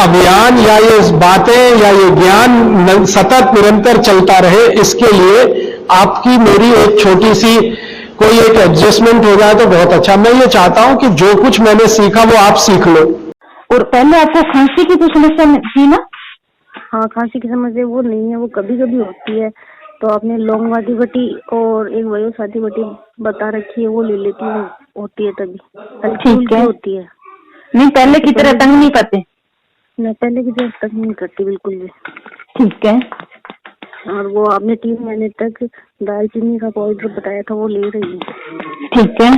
अभियान या ये बातें या ये ज्ञान सतत निरंतर चलता रहे, इसके लिए आपकी मेरी एक छोटी सी कोई एक एडजस्टमेंट हो जाए तो बहुत अच्छा। मैं ये चाहता हूं कि जो कुछ मैंने सीखा वो आप सीख लो। और पहले आपको खांसी की तो समस्या थी ना? हाँ, खांसी की समस्या वो नहीं है, वो कभी कभी होती है। तो आपने लौंग वाली बटी और एक वयोसाथी बटी बता रखी है, वो ले लेती हूँ, होती है तभी। ठीक है, होती है। नहीं पहले की तरह तंग नहीं करते? मैं पहले की तरह तंग नहीं करती बिल्कुल भी। ठीक है। और वो आपने 3 महीने तक दालचीनी का पाउडर बताया था, वो ले रही हूँ। ठीक है।